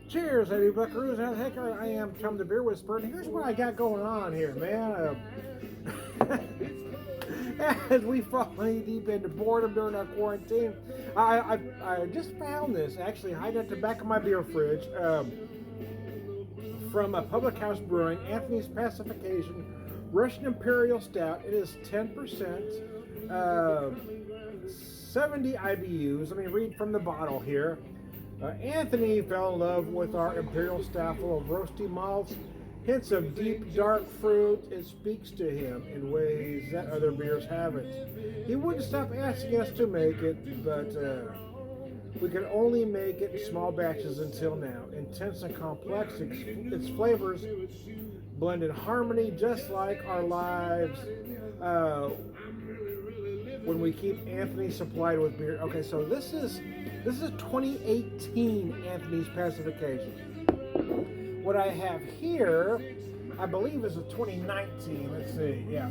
Cheers, Eddie Buckaroos. How the heck I am, Tom the Beer Whisperer. And here's what I got going on here, man. As we fall deep into boredom during our quarantine, I just found this actually hiding at the back of my beer fridge from a Public House Brewing, Anthony's Pacification Russian Imperial Stout. It is 10%, 70 IBUs. Let me read from the bottle here. Anthony fell in love with our Imperial Stout full of roasty malts, hints of deep, dark fruit. It speaks to him in ways that other beers haven't. He wouldn't stop asking us to make it, but we could only make it in small batches until now. Intense and complex, its flavors blend in harmony just like our lives when we keep Anthony supplied with beer. Okay, so this is a 2018 Anthony's Pacification. What I have here, I believe, is a 2019. Let's see, yeah,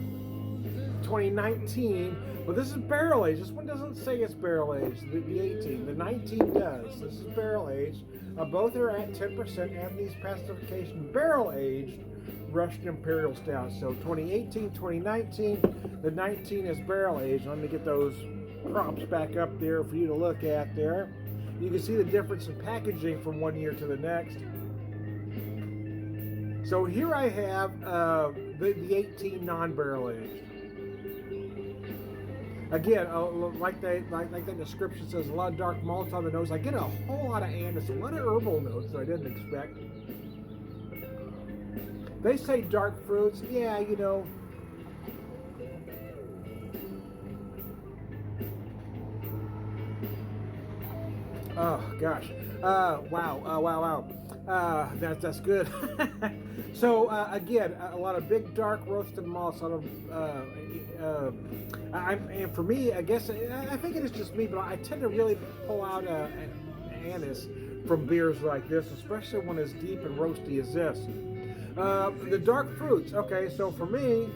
2019. But this is barrel aged. This one doesn't say it's barrel aged. The 18, the 19 does. This is barrel aged. Both are at 10%. Anthony's Pacification barrel aged Russian Imperial Stout. So 2018, 2019. The 19 is barrel aged. Let me get those props back up there for you to look at there. You can see the difference in packaging from one year to the next. So here I have the 18 non-barrel aged. Again, like that description says, a lot of dark malts on the nose. I get a whole lot of anise, a lot of herbal notes that I didn't expect. They say dark fruits. Yeah, you know. Oh gosh! Wow! That's good. So again, a lot of big, dark roasted malts. A lot of and for me, I guess I think it is just me, but I tend to really pull out anise from beers like this, especially one as deep and roasty as this. The dark fruits. Okay, so for me,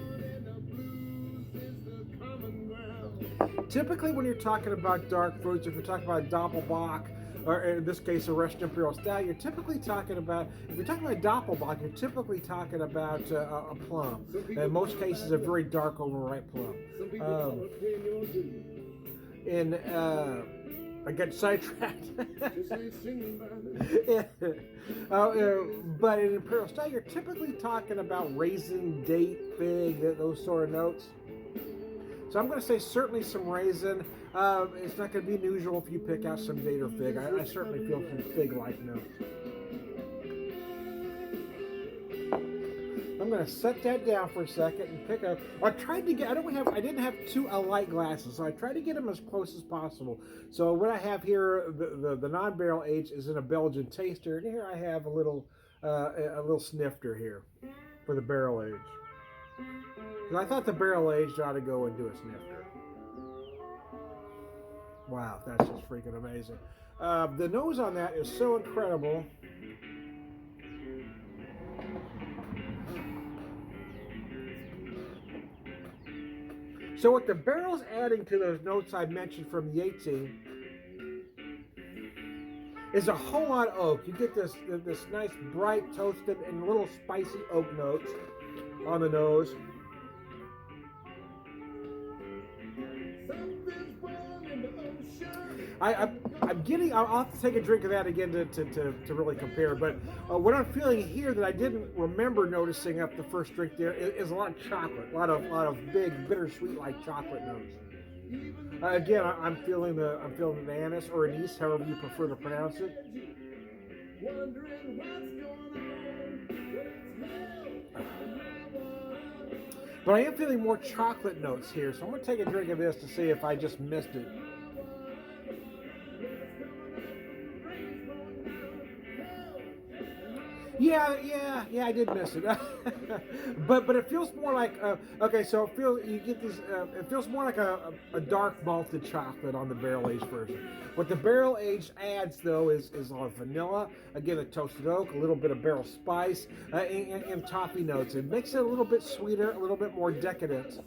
typically when you're talking about dark fruits, if you're talking about Doppelbock, or in this case a Russian Imperial Stout, you're typically talking about, if you're talking about Doppelbock, you're typically talking about a plum. In most cases, a very dark, overripe plum. I get sidetracked. But in Imperial Stout, you're typically talking about raisin, date, fig, those sort of notes. So I'm going to say certainly some raisin. It's not going to be unusual if you pick out some date or fig. I certainly feel some fig-like notes. I'm going to set that down for a second and pick up. I tried to get. I didn't have two light glasses, so I tried to get them as close as possible. So what I have here, the non-barrel aged, is in a Belgian taster, and here I have a little snifter here for the barrel aged. I thought the barrel aged ought to go into a snifter. Wow, that's just freaking amazing. The nose on that is so incredible. So what the barrel's adding to those notes I mentioned from the 18 is a whole lot of oak. You get this nice bright toasted and little spicy oak notes on the nose. I'm getting. I'll have to take a drink of that again to really compare. But what I'm feeling here that I didn't remember noticing up the first drink there is a lot of chocolate, a lot of big bittersweet like chocolate notes. Again, I'm feeling the anise or anise, however you prefer to pronounce it. But I am feeling more chocolate notes here, so I'm going to take a drink of this to see if I just missed it. Yeah, I did miss it. but it feels more like okay. So it feels more like a dark malted chocolate on the barrel aged version. What the barrel aged adds though is a lot of vanilla, again a toasted oak, a little bit of barrel spice, and toffee notes. It makes it a little bit sweeter, a little bit more decadent.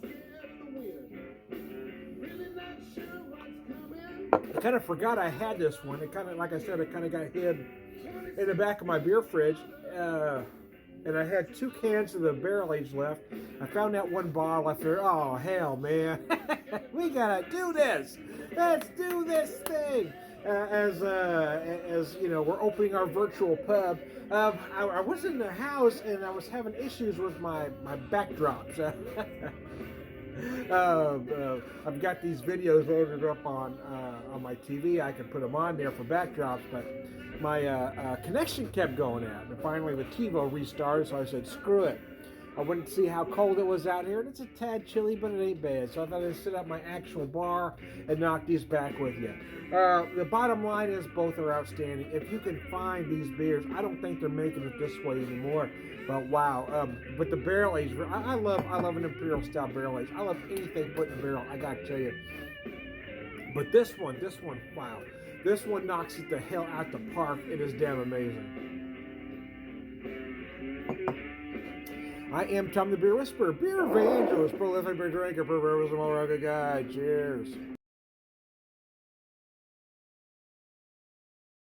I kind of forgot I had this one. It kind of, like I said, it kind of got hid in the back of my beer fridge. And I had 2 cans of the barrel age left. I found that one bottle. I figured, oh hell, man, we gotta do this. Let's do this thing. As you know, we're opening our virtual pub. I was in the house and I was having issues with my backdrops. I've got these videos loaded up on my TV. I can put them on there for backdrops, but my connection kept going out. And finally, the TiVo restarted, so I said, "Screw it." I went to see how cold it was out here, and it's a tad chilly, but it ain't bad. So I thought I'd sit at my actual bar and knock these back with you. The bottom line is both are outstanding. If you can find these beers, I don't think they're making it this way anymore. But wow, but the barrel age, I love an imperial style barrel age. I love anything put in a barrel. I gotta tell you. But this one, wow, this one knocks it the hell out the park. It is damn amazing. I am Tom the Beer Whisperer, beer evangelist, prolific beer drinker, perverse, all rugged guy. Cheers.